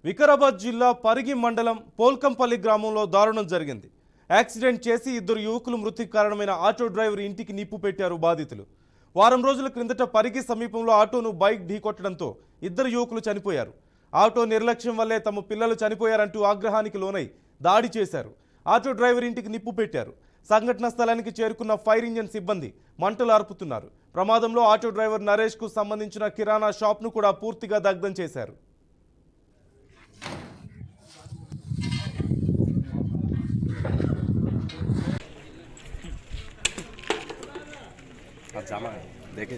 వికారాబాద్ జిల్లా పరిగి మండలం పోల్కంపల్లి గ్రామంలో దారుణం జరిగింది. యాక్సిడెంట్ చేసి ఇద్దరు యువకులు మృతికి కారణమైన ఆటో డ్రైవర్ ఇంటికి నిప్పు పెట్టారు బాధితులు. వారం రోజుల క్రిందట పరిగి సమీపంలో ఆటోను బైక్ ఢీకొట్టడంతో ఇద్దరు యువకులు చనిపోయారు. ఆటో నిర్లక్ష్యం వల్లే తమ పిల్లలు చనిపోయారంటూ ఆగ్రహానికి లోనై దాడి చేశారు. ఆటో డ్రైవర్ ఇంటికి నిప్పు పెట్టారు. సంఘటన స్థలానికి చేరుకున్న ఫైర్ ఇంజిన్ సిబ్బంది మంటలు ఆర్పుతున్నారు. ప్రమాదంలో ఆటో డ్రైవర్ నరేష్కు సంబంధించిన కిరాణా షాప్ను కూడా పూర్తిగా దగ్ధం చేశారు. जामा देखे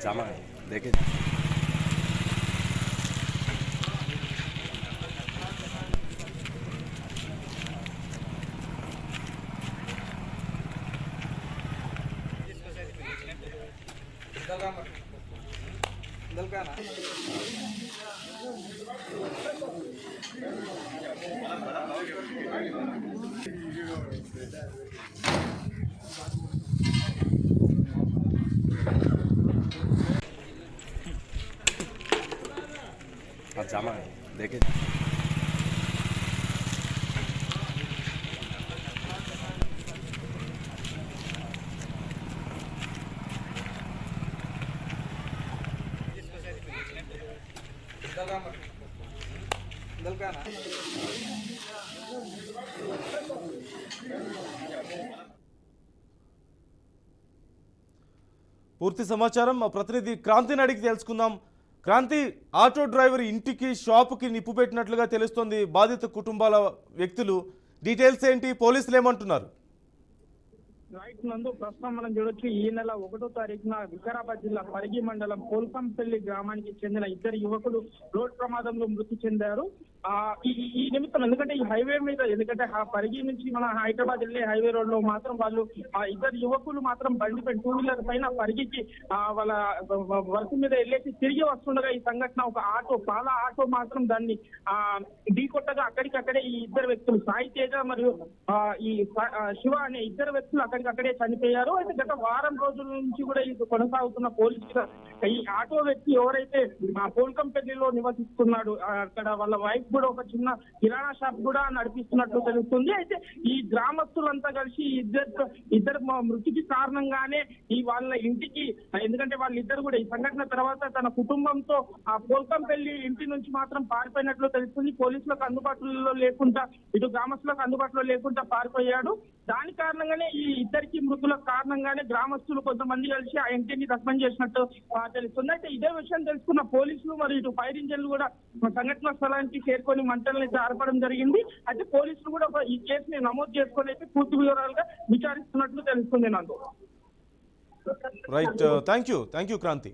जामा देखे जामा देखे పూర్తి సమాచారం మా ప్రతినిధి క్రాంతిని అడిగి తెలుసుకుందాం. క్రాంతి, ఆటో డ్రైవర్ ఇంటికి షాపుకి నిప్పు పెట్టినట్లుగా తెలుస్తోంది బాధిత కుటుంబాల వ్యక్తులు. డీటెయిల్స్ ఏంటి? పోలీసులు ఏమంటున్నారు? రైట్ నందు ప్రస్తుతం మనం చూడొచ్చు, ఈ నెల 1వ తారీఖున వికారాబాద్ జిల్లా పరిగి మండలం పోల్కంపల్లి గ్రామానికి చెందిన ఇద్దరు యువకులు రోడ్ ప్రమాదంలో మృతి చెందారు. ఈ నిమిత్తం ఎందుకంటే ఈ హైవే మీద, ఎందుకంటే పరిగి నుంచి మన హైదరాబాద్ వెళ్ళే హైవే రోడ్ లో మాత్రం వాళ్ళు ఇద్దరు యువకులు మాత్రం బండి పైన 2 వీలర్ పైన పరిగికి వాళ్ళ వర్క్ మీద వెళ్ళేసి తిరిగి వస్తుండగా ఈ సంఘటన ఒక పాల ఆటో మాత్రం దాన్ని ఢీకొట్టగా అక్కడికక్కడే ఈ ఇద్దరు వ్యక్తులు సాయి తేజ మరియు ఈ శివ అనే ఇద్దరు వ్యక్తులు అక్కడికక్కడే చనిపోయారు. అయితే గత వారం రోజుల నుంచి కూడా ఇది కొనసాగుతున్న పోలీసులు ఈ ఆటో వ్యక్తి ఎవరైతే పోల్కంపల్లిలో నివసిస్తున్నాడు, అక్కడ వాళ్ళ వైఫ్ కూడా ఒక చిన్న కిరాణా షాప్ కూడా నడిపిస్తున్నట్లు తెలుస్తుంది. అయితే ఈ గ్రామస్తులంతా కలిసి ఇద్దరు మృతికి కారణంగానే ఈ వాళ్ళ ఇంటికి, ఎందుకంటే వాళ్ళిద్దరు కూడా ఈ సంఘటన తర్వాత తన కుటుంబంతో ఆ పోల్కంపల్లి ఇంటి నుంచి మాత్రం పారిపోయినట్లు తెలుస్తుంది. పోలీసులకు అందుబాటులో లేకుండా, ఇటు గ్రామస్తులకు అందుబాటులో లేకుండా పారిపోయాడు. దాని కారణంగానే ఈ ఇద్దరికి మృతుల కారణంగానే గ్రామస్తులు కొంతమంది కలిసి ఆ ఇంటిని దగ్ధం చేసినట్టు తెలుస్తుంది. అయితే ఇదే విషయం తెలుసుకున్న పోలీసులు మరియు ఇటు ఫైర్ ఇంజన్లు కూడా సంఘటన స్థలానికి చేరుకొని మంటలను ఆర్పడం జరిగింది. అయితే పోలీసులు కూడా ఈ కేసుని నమోదు చేసుకొని అయితే పూర్తి వివరాలుగా విచారిస్తున్నట్లు తెలుస్తుంది. నాకు రైట్, థ్యాంక్ యూ క్రాంతి.